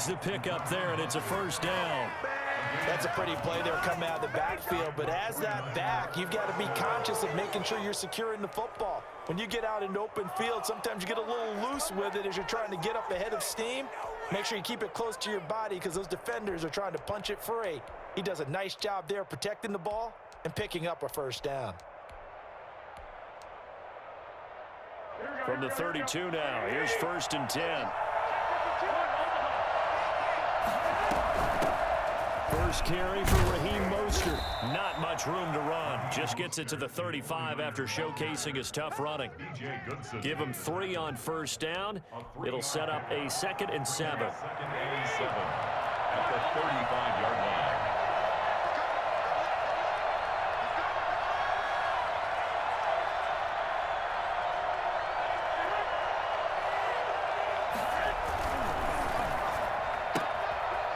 The pick up there, and it's a first down. That's a pretty play there coming out of the backfield, but as that back, you've got to be conscious of making sure you're securing the football. When you get out in open field, sometimes you get a little loose with it as you're trying to get up ahead of steam. Make sure you keep it close to your body because those defenders are trying to punch it free. He does a nice job there protecting the ball and picking up a first down. From the 32 now, here's 1st and 10. First carry for Raheem Mostert. Not much room to run. Just gets it to the 35 after showcasing his tough running. Give him 3 on first down. It'll set up a 2nd and 7. At the 35-yard line.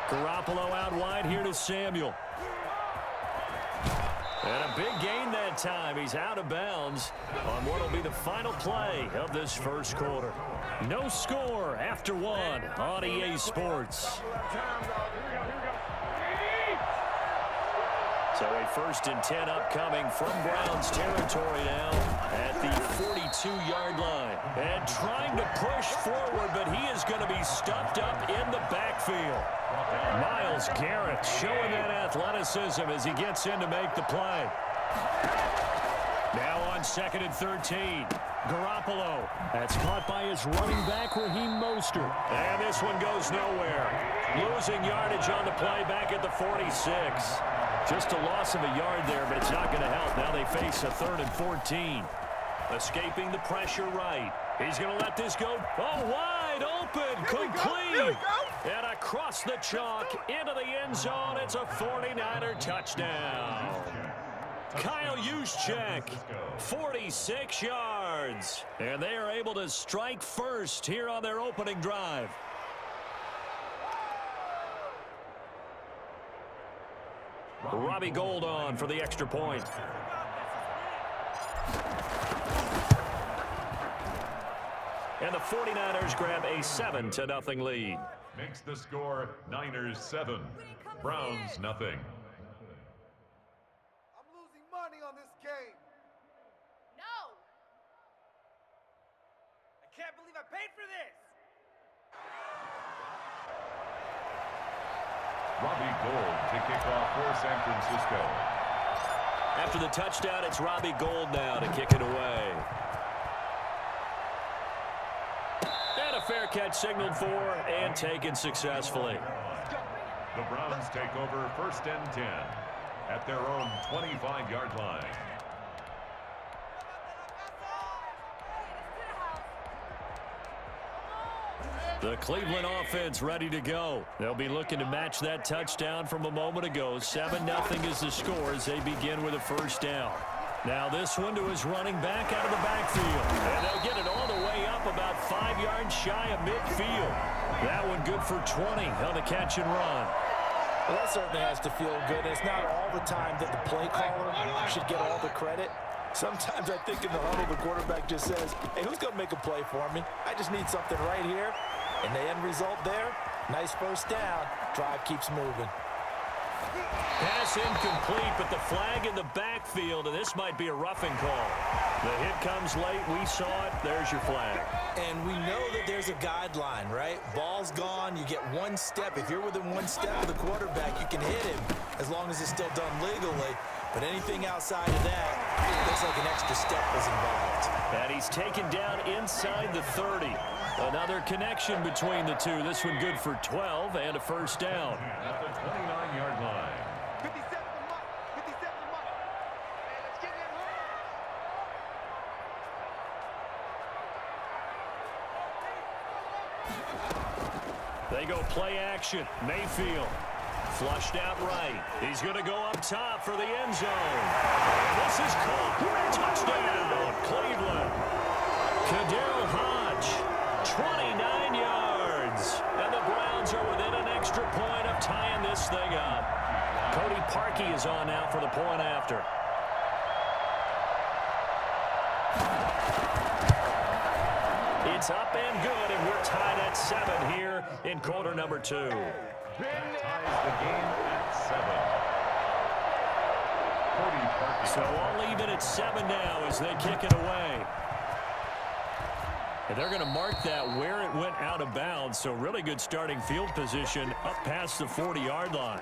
Garoppolo out wide here to Samuel. And a big gain that time. He's out of bounds on what will be the final play of this first quarter. No score after 1 on EA Sports. So a 1st and 10 upcoming from Browns territory now at the 42-yard line. And trying to push forward, but he is going to be stuffed up in the backfield. Myles Garrett showing that athleticism as he gets in to make the play. Now on 2nd and 13. Garoppolo. That's caught by his running back, Raheem Mostert. And this one goes nowhere. Losing yardage on the play back at the 46. Just a loss of a yard there, but it's not going to help. Now they face a 3rd and 14. Escaping the pressure right. He's going to let this go. Oh, wide open. Complete. And across the chalk into the end zone. It's a 49er touchdown. Kyle Juszczyk, 46 yards. And they are able to strike first here on their opening drive. Robbie Gould on for the extra point. And the 49ers grab a 7-0 lead. Makes the score Niners 7, Browns nothing. I'm losing money on this game. No! I can't believe I paid for this. Robbie Gould to kick off for San Francisco. After the touchdown, it's Robbie Gould now to kick it away. And a fair catch signaled for and taken successfully. The Browns take over 1st and 10 at their own 25-yard line. The Cleveland offense ready to go. They'll be looking to match that touchdown from a moment ago. 7-0 is the score as they begin with a first down. Now this one to his running back out of the backfield. And they'll get it all the way up about 5 yards shy of midfield. That one good for 20 on the catch and run. Well, that certainly has to feel good. It's not all the time that the play caller should get all the credit. Sometimes I think in the huddle, the quarterback just says, hey, who's going to make a play for me? I just need something right here. And the end result there, nice first down. Drive keeps moving. Pass incomplete, but the flag in the backfield, and this might be a roughing call. The hit comes late. We saw it. There's your flag. And we know that there's a guideline, right? Ball's gone. You get 1 step. If you're within 1 step of the quarterback, you can hit him as long as it's still done legally. But anything outside of that, it looks like an extra step was involved. And he's taken down inside the 30. Another connection between the two. This one good for 12 and a first down. At the 29-yard line. 57 mark. 57 mark. Hey, let's get in here. They go play action. Mayfield flushed out right. He's going to go up top for the end zone. This is caught. Touchdown, Cleveland. Kadarius Hodge, 29 yards. And the Browns are within an extra point of tying this thing up. Cody Parkey is on now for the point after. It's up and good, and we're tied at 7 here in quarter number 2. That ties the game at 7. So all even at 7 now as they kick it away. And they're going to mark that where it went out of bounds. So really good starting field position up past the 40-yard line.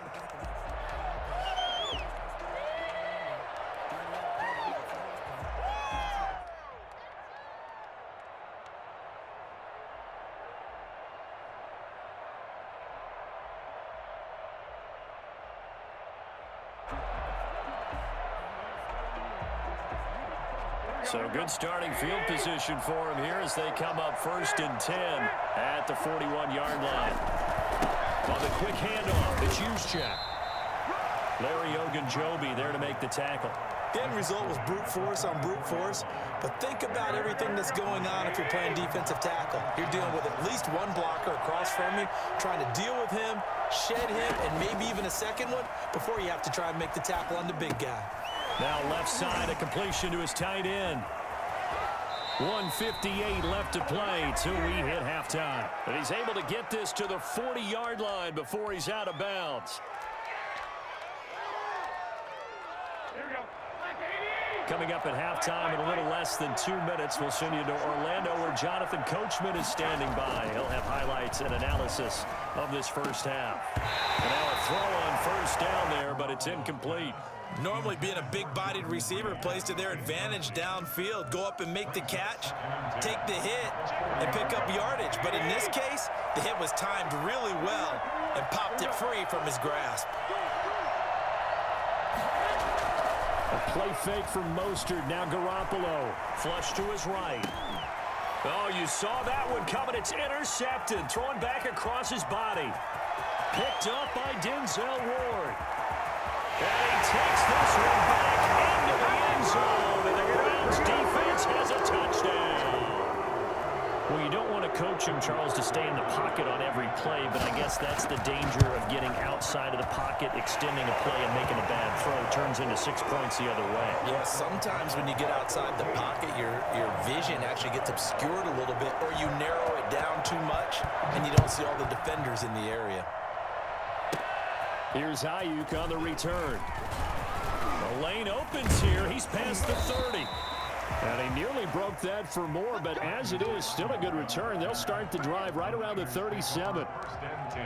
So good starting field position for him here as they come up 1st and 10 at the 41-yard line. On the quick handoff, it's Juszczyk. Larry Ogunjobi there to make the tackle. The end result was brute force on brute force, but think about everything that's going on if you're playing defensive tackle. You're dealing with at least one blocker across from you, trying to deal with him, shed him, and maybe even a second one before you have to try and make the tackle on the big guy. Now left side, a completion to his tight end. 1:58 left to play till we hit halftime. And he's able to get this to the 40-yard line before he's out of bounds. Coming up at halftime in a little less than 2 minutes, we'll send you to Orlando where Jonathan Coachman is standing by. He'll have highlights and analysis of this first half. And now a throw on first down there, but it's incomplete. Normally being a big-bodied receiver plays to their advantage downfield. Go up and make the catch, take the hit, and pick up yardage. But in this case, the hit was timed really well and popped it free from his grasp. A play fake from Mostert. Now Garoppolo. Flush to his right. Oh, you saw that one coming. It's intercepted. Thrown back across his body. Picked up by Denzel Ward. And he takes this one back into the end zone. And the Browns defense has a touchdown. Well, you don't want to coach him, Charles, to stay in the pocket on every play, but I guess that's the danger of getting outside of the pocket, extending a play, and making a bad throw. Turns into 6 points the other way. Yeah, sometimes when you get outside the pocket, your vision actually gets obscured a little bit, or you narrow it down too much, and you don't see all the defenders in the area. Here's Ayuk on the return. The lane opens here. He's past the 30. And he nearly broke that for more, but as it is, still a good return. They'll start the drive right around the 37. 1st and 10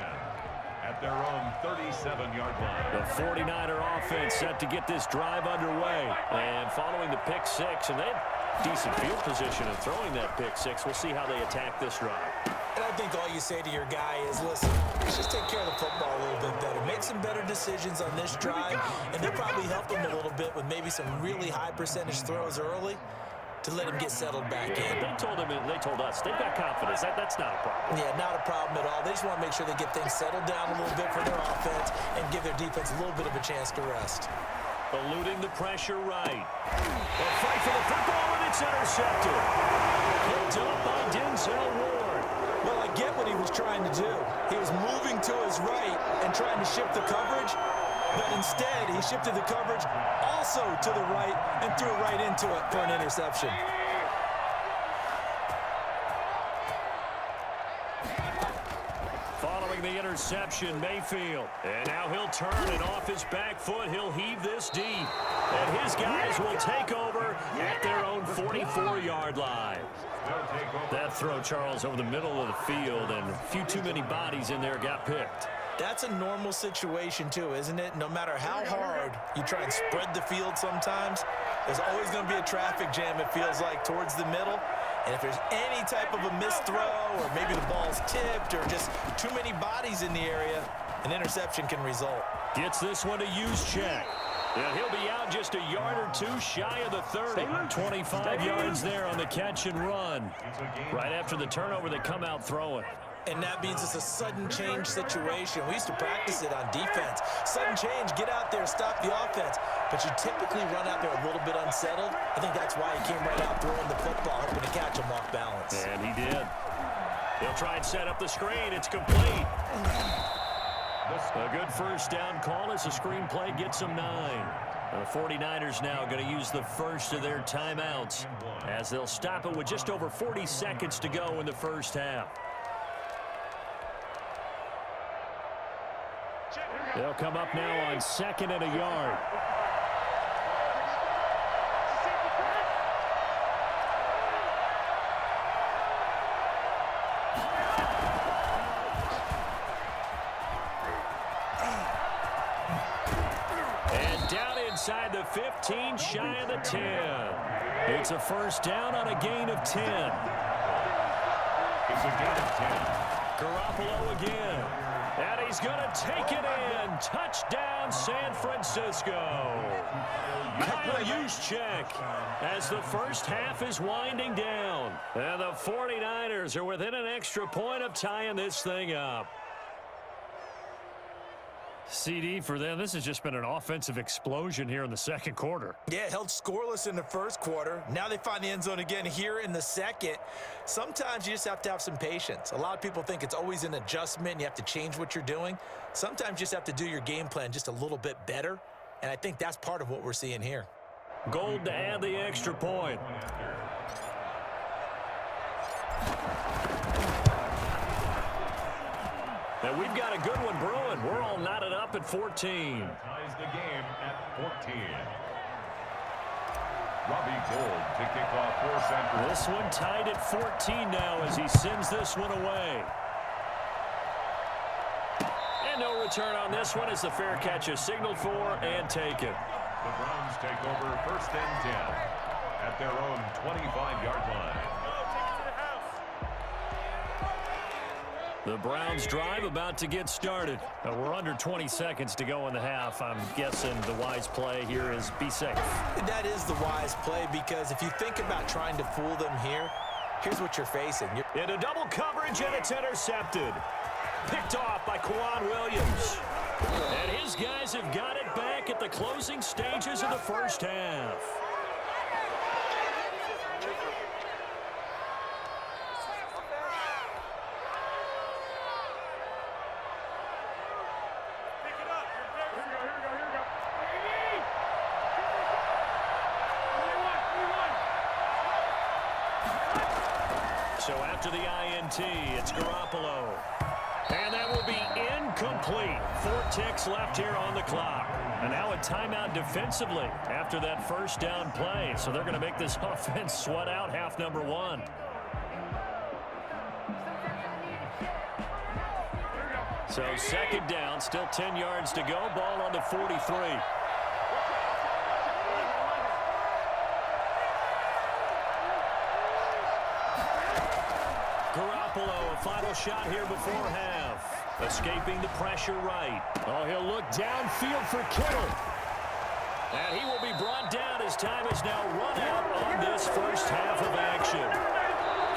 at their own 37-yard line. The 49er offense set to get this drive underway. And following the pick six, and they have decent field position in throwing that pick six. We'll see how they attack this drive. And I think all you say to your guy is, listen, let's just take care of the football a little bit better. Make some better decisions on this drive, and they'll probably help him a little bit with maybe some really high percentage throws early to let him get settled back in. They told us they've got confidence. That's not a problem. Yeah, not a problem at all. They just want to make sure they get things settled down a little bit for their offense and give their defense a little bit of a chance to rest. Eluding the pressure right. A fight for the football, and it's intercepted. Picked up by Denzel Ward. Well, I get what he was trying to do. He was moving to his right and trying to shift the coverage, but instead he shifted the coverage also to the right and threw it right into it for an interception. Following the interception, Mayfield. And now he'll turn, and off his back foot, he'll heave this deep. And his guys will take over at their own 44-yard line. That throw, Charles, over the middle of the field, and a few too many bodies in there got picked. That's a normal situation, too, isn't it? No matter how hard you try and spread the field sometimes, there's always going to be a traffic jam, it feels like, towards the middle. And if there's any type of a missed throw, or maybe the ball's tipped, or just too many bodies in the area, an interception can result. Gets this one to Juszczyk. And he'll be out just a yard or two shy of the 30. 25 yards there on the catch and run. Right after the turnover, they come out throwing. And that means it's a sudden change situation. We used to practice it on defense. Sudden change, get out there, stop the offense. But you typically run out there a little bit unsettled. I think that's why he came right out throwing the football, hoping to catch him off balance. And he did. He'll try and set up the screen. It's complete. A good first down call as the screen play gets him 9. The 49ers now going to use the first of their timeouts as they'll stop it with just over 40 seconds to go in the first half. They'll come up now on 2nd and a yard. And down inside the 15, shy of the 10. It's a first down on a gain of 10. It's a gain of 10. Garoppolo again. And he's going to take it in. Touchdown, San Francisco. Kyle Juszczyk as the first half is winding down. And the 49ers are within an extra point of tying this thing up. CD, for them, this has just been an offensive explosion here in the second quarter. Yeah, held scoreless in the first quarter. Now they find the end zone again here in the second. Sometimes you just have to have some patience. A lot of people think it's always an adjustment. You have to change what you're doing. Sometimes you just have to do your game plan just a little bit better. And I think that's part of what we're seeing here. Gold to add the extra point. And we've got a good one brewing. We're all knotted up at 14. Ties the game at 14. Robbie Gould to kick off for San Francisco. This one tied at 14 now as he sends this one away. And no return on this one as the fair catch is signaled for and taken. The Browns take over 1st and 10 at their own 25-yard line. The Browns drive about to get started. We're under 20 seconds to go in the half. I'm guessing the wise play here is be safe. That is the wise play because if you think about trying to fool them here, here's what you're facing. Into double coverage, and it's intercepted. Picked off by Kwan Williams. And his guys have got it back at the closing stages of the first half. So after the INT, it's Garoppolo. And that will be incomplete. 4 ticks left here on the clock. And now a timeout defensively after that first down play. So they're going to make this offense sweat out half number 1. So 2nd down, still 10 yards to go. Ball on the 43. Garoppolo, a final shot here before half. Escaping the pressure right. Oh, he'll look downfield for Kittle. And he will be brought down as time is now run out on this first half of action.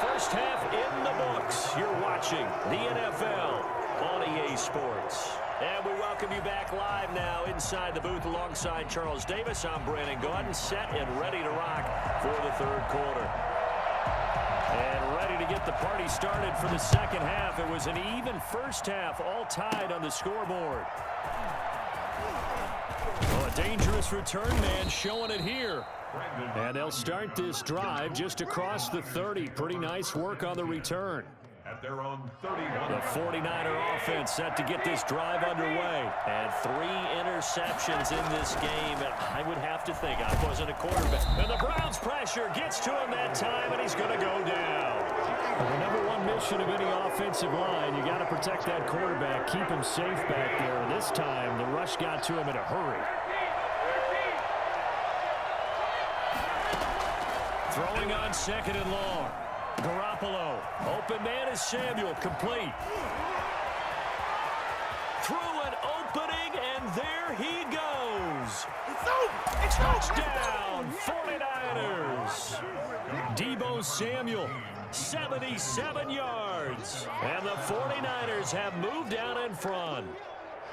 First half in the books. You're watching the NFL on EA Sports. And we welcome you back live now inside the booth alongside Charles Davis. I'm Brandon Gaudin, set and ready to rock for the third quarter. And ready to get the party started for the second half. It was an even first half, all tied on the scoreboard. Oh, a dangerous return man showing it here. And they'll start this drive just across the 30. Pretty nice work on the return. At their own 31. The 49er offense set to get this drive underway. And 3 interceptions in this game. And I would have to think I wasn't a quarterback. And the Browns pressure gets to him that time, and he's going to go down. Well, the number 1 mission of any offensive line, you got to protect that quarterback, keep him safe back there. And this time, the rush got to him in a hurry. Throwing on 2nd and long. Garoppolo, open man is Samuel, complete. Through an opening, and there he goes. Touchdown, 49ers. Deebo Samuel, 77 yards. And the 49ers have moved out in front.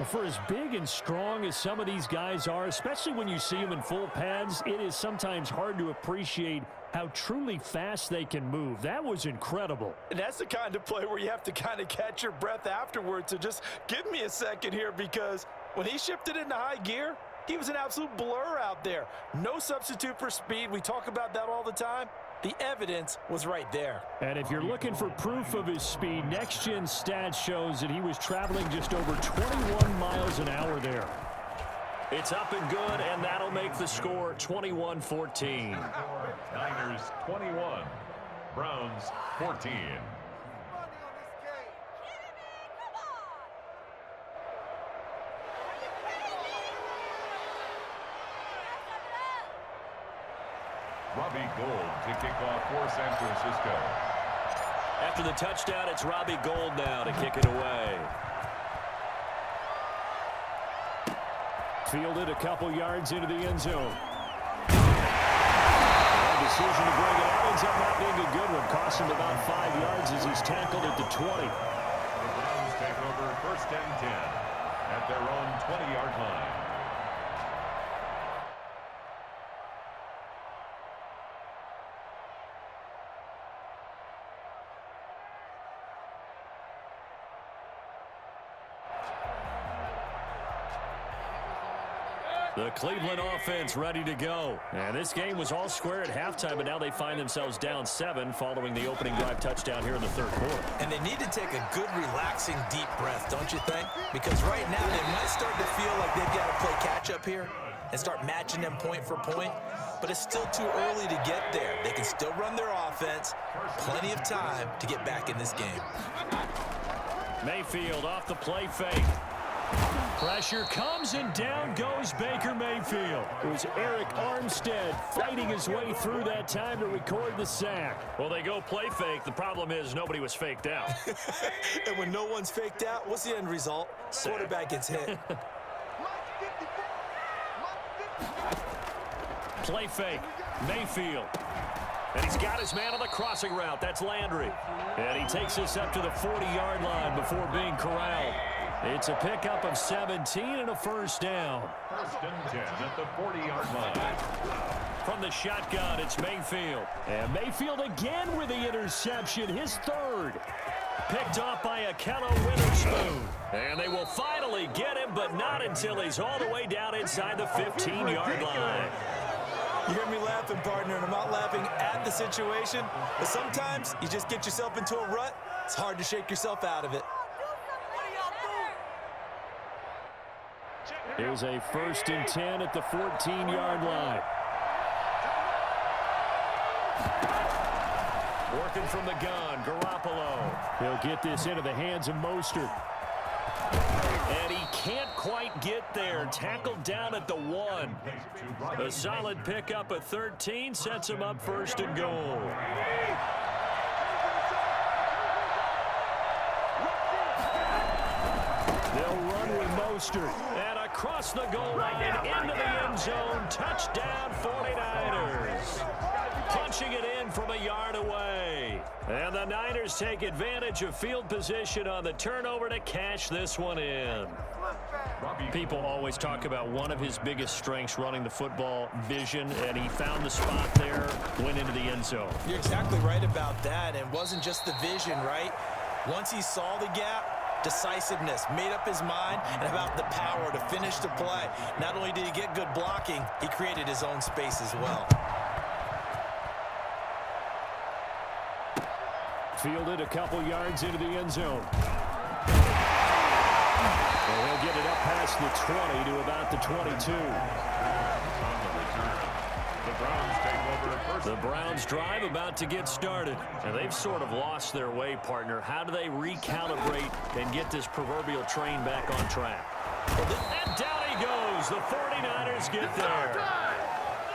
For as big and strong as some of these guys are, especially when you see them in full pads, it is sometimes hard to appreciate how truly fast they can move. That was incredible. And that's the kind of play where you have to kind of catch your breath afterwards. So just give me a second here, because when he shifted into high gear, He was an absolute blur out there. No substitute for speed. We talk about that all the time. The evidence was right there. And if you're looking for proof of his speed, Next Gen Stats shows that he was traveling just over 21 miles an hour there. It's up and good, and that'll make the score 21-14. Niners 21, Browns 14. Robbie Gould to kick off for San Francisco. After the touchdown, it's Robbie Gould now to kick it away. Fielded a couple yards into the end zone. The decision to bring it out ends up not being a good one. Cost him about 5 yards as he's tackled at the 20. The Browns take over first and 10 at their own 20-yard line. The Cleveland offense ready to go. And this game was all square at halftime, but now they find themselves down 7 following the opening drive touchdown here in the third quarter. And they need to take a good, relaxing, deep breath, don't you think? Because right now they might start to feel like they've got to play catch-up here and start matching them point for point. But it's still too early to get there. They can still run their offense. Plenty of time to get back in this game. Mayfield off the play fake. Pressure comes, and down goes Baker Mayfield. It was Eric Armstead fighting his way through that time to record the sack. Well, they go play fake. The problem is nobody was faked out. And when no one's faked out, what's the end result? Sack. Quarterback gets hit. Play fake. Mayfield. And he's got his man on the crossing route. That's Landry. And he takes this up to the 40-yard line before being corralled. It's a pickup of 17 and a first down. First and 10 at the 40-yard line. From the shotgun, it's Mayfield. And Mayfield again with the interception, his third. Picked off by Akello Witherspoon. And they will finally get him, but not until he's all the way down inside the 15-yard line. You hear me laughing, partner, and I'm not laughing at the situation. But sometimes you just get yourself into a rut. It's hard to shake yourself out of it. Here's a first and 10 at the 14-yard line. Working from the gun, Garoppolo. He'll get this into the hands of Mostert. And he can't quite get there. Tackled down at the 1. A solid pickup of 13 sets him up first and goal. They'll run with Mostert. And across the goal line into the end zone. Touchdown 49ers. Punching it in from a yard away. And the Niners take advantage of field position on the turnover to cash this one in. People always talk about one of his biggest strengths running the football, vision, and he found the spot there, went into the end zone. You're exactly right about that. And it wasn't just the vision, right? Once he saw the gap, decisiveness, made up his mind, and about the power to finish the play. Not only did he get good blocking, he created his own space as well. Fielded a couple yards into the end zone. And he'll get it up past the 20 to about the 22. The Browns take over first. The Browns drive about to get started. And they've sort of lost their way, partner. How do they recalibrate and get this proverbial train back on track? And down he goes. The 49ers get there.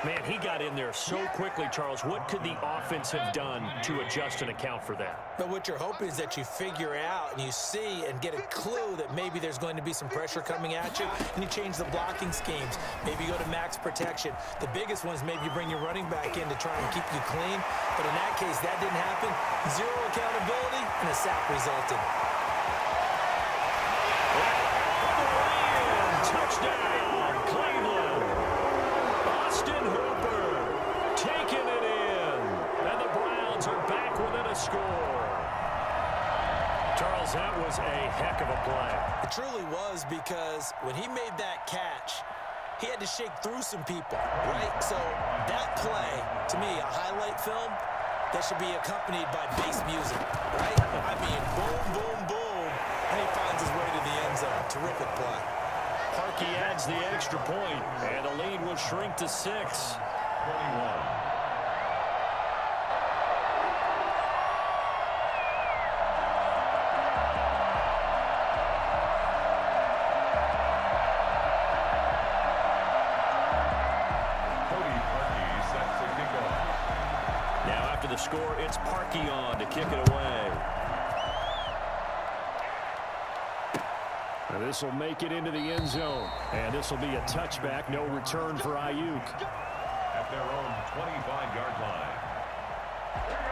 Man, he got in there so quickly, Charles. What could the offense have done to adjust and account for that? But what you're hoping is that you figure out and you see and get a clue that maybe there's going to be some pressure coming at you, and you change the blocking schemes. Maybe you go to max protection. The biggest one is maybe you bring your running back in to try and keep you clean. But in that case, that didn't happen. Zero accountability, and a sack resulted. Touchdown, Cleveland. Austin Hooper taking it in. And the Browns are back within a score. Charles, that was a heck of a play. It truly was, because when he made that catch, he had to shake through some people, right? So that play, to me, a highlight film, that should be accompanied by bass music, right? I mean, boom, boom, boom, and he finds his way to the end zone. Terrific play. Parkey adds the extra point, and the lead will shrink to 6. 21. The score, it's Parkey on to kick it away. This will make it into the end zone, and this will be a touchback. No return for Ayuk. At their own 25-yard line.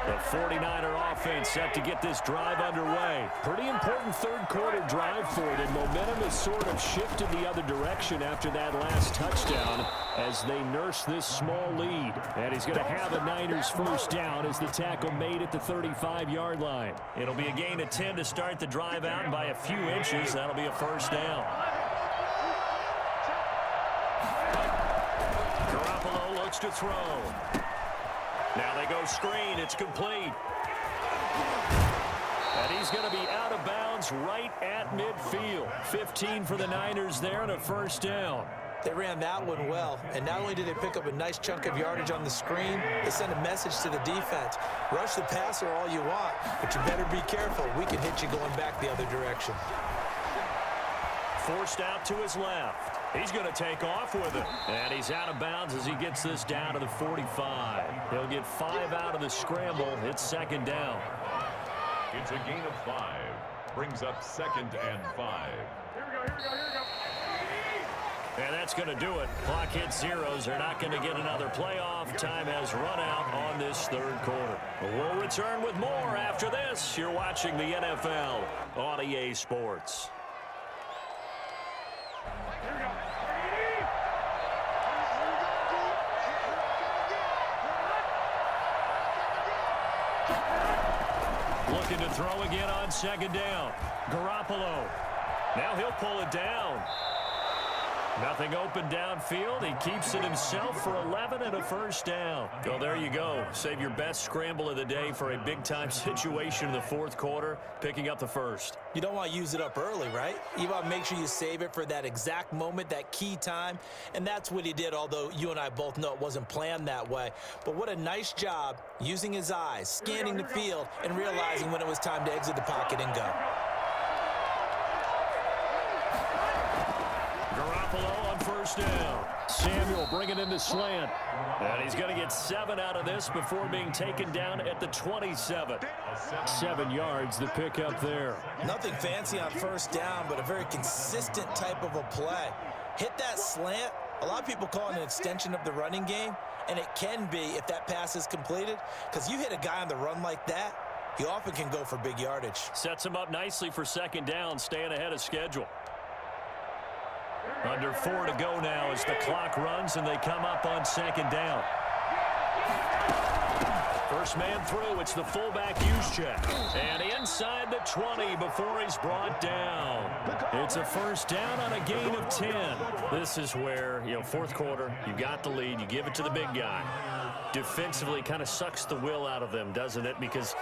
The 49er offense set to get this drive underway. Pretty important third-quarter drive for them. Momentum has sort of shifted the other direction after that last touchdown as they nurse this small lead. And he's going to have a Niners first down as the tackle made at the 35-yard line. It'll be a gain of 10 to start the drive out, and by a few inches, that'll be a first down. Garoppolo looks to throw. Now they go screen. It's complete. And he's going to be out of bounds right at midfield. 15 for the Niners there and a first down. They ran that one well, and not only did they pick up a nice chunk of yardage on the screen, they sent a message to the defense. Rush the passer all you want, but you better be careful. We can hit you going back the other direction. Forced out to his left. He's going to take off with it. And he's out of bounds as he gets this down to the 45. He'll get 5 out of the scramble. It's second down. It's a gain of 5. Brings up 2nd and 5. Here we go. And that's going to do it. Clock hits zeros. They're not going to get another playoff. Time has run out on this third quarter. We'll return with more after this. You're watching the NFL on EA Sports. Looking to throw again on second down. Garoppolo. Now he'll pull it down. Nothing open downfield. He keeps it himself for 11 and a first down. So there you go. Save your best scramble of the day for a big-time situation in the fourth quarter, picking up the first. You don't want to use it up early, right? You want to make sure you save it for that exact moment, that key time. And that's what he did, although you and I both know it wasn't planned that way. But what a nice job using his eyes, scanning the field, and realizing when it was time to exit the pocket and go. Garoppolo on first down. Samuel bringing in the slant. And he's going to get 7 out of this before being taken down at the 27. 7 yards the pick up there. Nothing fancy on first down, but a very consistent type of a play. Hit that slant. A lot of people call it an extension of the running game, and it can be if that pass is completed, because you hit a guy on the run like that, he often can go for big yardage. Sets him up nicely for second down, staying ahead of schedule. Under 4 to go now as the clock runs and they come up on second down. First man through, it's the fullback use check. And inside the 20 before he's brought down. It's a first down on a gain of 10. This is where, fourth quarter, you got the lead, you give it to the big guy. Defensively kind of sucks the will out of them, doesn't it? Because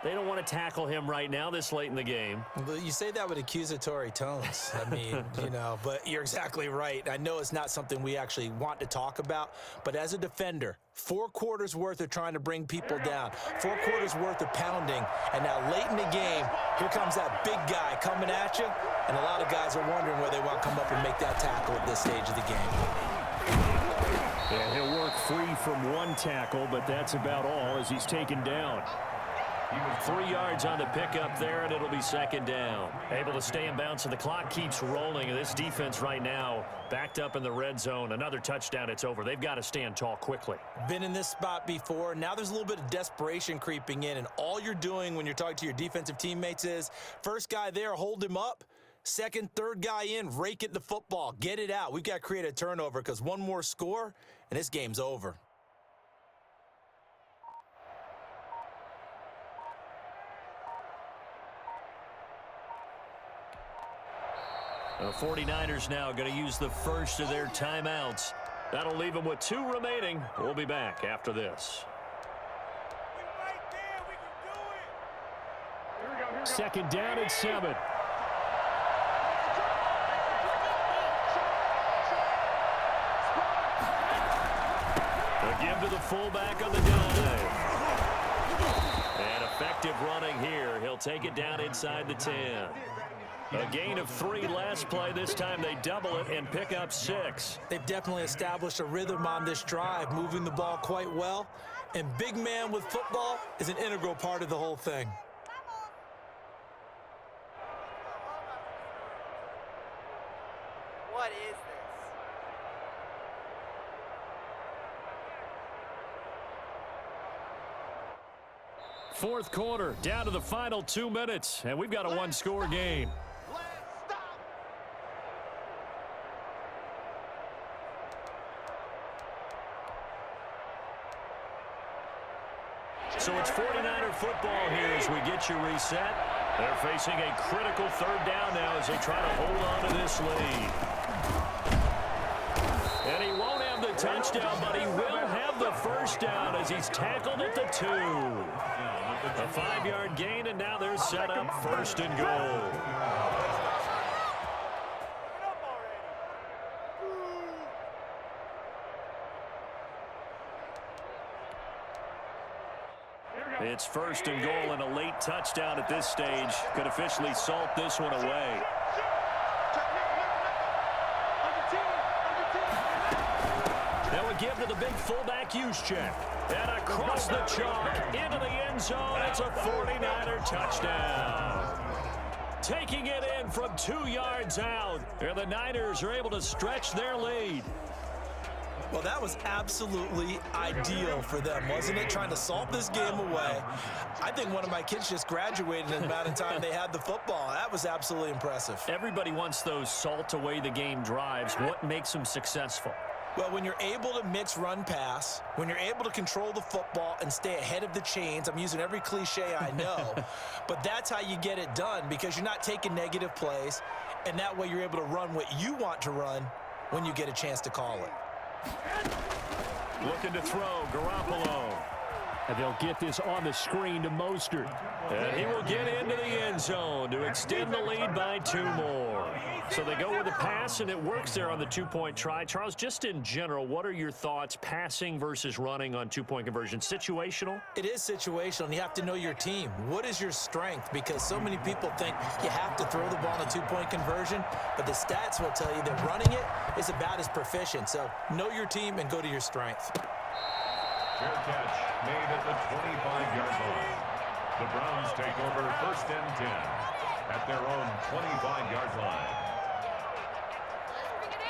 they don't want to tackle him right now this late in the game. But you say that with accusatory tones. I mean, but you're exactly right. I know it's not something we actually want to talk about, but as a defender, 4 quarters worth of trying to bring people down, 4 quarters worth of pounding, and now late in the game, here comes that big guy coming at you, and a lot of guys are wondering where they want to come up and make that tackle at this stage of the game. And he'll work free from 1 tackle, but that's about all as he's taken down. 3 yards on the pickup there, and it'll be second down. Able to stay in bounds, and the clock keeps rolling. And this defense right now backed up in the red zone. Another touchdown, it's over. They've got to stand tall quickly. Been in this spot before. Now there's a little bit of desperation creeping in, and all you're doing when you're talking to your defensive teammates is first guy there, hold him up. Second, third guy in, rake it the football. Get it out. We've got to create a turnover because one more score, and this game's over. The 49ers now going to use the first of their timeouts. That'll leave them with 2 remaining. We'll be back after this. Second down and 7. A give to the fullback on the dive. And effective running here. He'll take it down inside the 10. A gain of 3 last play. This time they double it and pick up 6. They've definitely established a rhythm on this drive, moving the ball quite well. And big man with football is an integral part of the whole thing. What is this? Fourth quarter, down to the final 2 minutes, and we've got a one-score game. So it's 49er football here as we get you reset. They're facing a critical third down now as they try to hold on to this lead. And he won't have the touchdown, but he will have the first down as he's tackled at the 2. A 5-yard gain, and now they're set up first and goal. It's first and goal, and a late touchdown at this stage could officially salt this one away. That would give to the big fullback use check. And across the chalk into the end zone. It's a 49er touchdown. Taking it in from 2 yards out. And the Niners are able to stretch their lead. Well, that was absolutely ideal for them, wasn't it? Trying to salt this game away. I think one of my kids just graduated in the amount of time they had the football. That was absolutely impressive. Everybody wants those salt away the game drives. What makes them successful? Well, when you're able to mix run pass, when you're able to control the football and stay ahead of the chains, I'm using every cliche I know, but that's how you get it done because you're not taking negative plays, and that way you're able to run what you want to run when you get a chance to call it. Looking to throw, Garoppolo. And they'll get this on the screen to Mostert. And he will get into the end zone to extend the lead by 2 more. So they go with a pass, and it works there on the 2-point try. Charles, just in general, what are your thoughts passing versus running on 2-point conversion? Situational? It is situational, and you have to know your team. What is your strength? Because so many people think you have to throw the ball on a 2-point conversion, but the stats will tell you that running it is about as proficient. So know your team and go to your strength. Fair catch made at the 25-yard line. The Browns take over first and 10 at their own 25-yard line. Let's bring it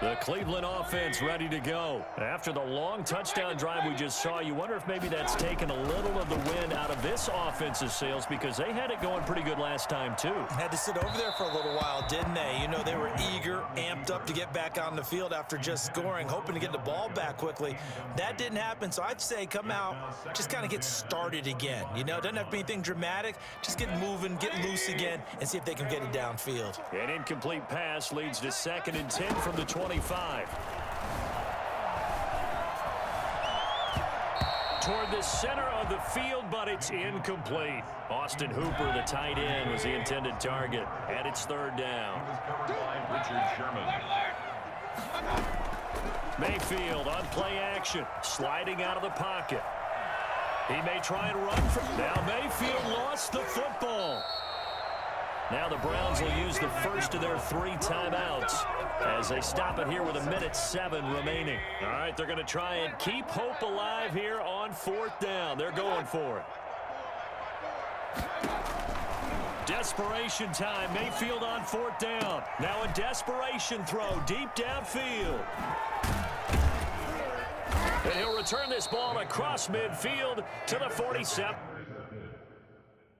in. The Cleveland offense ready to go. After the long touchdown drive we just saw, you wonder if maybe that's taken a little of the wind out of this offensive sails because they had it going pretty good last time too. Had to sit over there for a little while, didn't they? You know, they were eager, amped up to get back on the field after just scoring, hoping to get the ball back quickly. That didn't happen, so I'd say come out, just kind of get started again. You know, it doesn't have to be anything dramatic. Just get moving, get loose again, and see if they can get it downfield. An incomplete pass leads to 2nd and 10 from the 25. Toward the center of the field, but it's incomplete. Austin Hooper, the tight end, was the intended target, and it's 3rd down. Richard Sherman. Mayfield on play action, sliding out of the pocket. He may try and run from now. Mayfield lost the football. Now the Browns will use the first of their 3 timeouts as they stop it here with 1:07 remaining. All right, they're going to try and keep hope alive here on 4th down. They're going for it. Desperation time. Mayfield on 4th down. Now a desperation throw deep downfield. And he'll return this ball across midfield to the 47.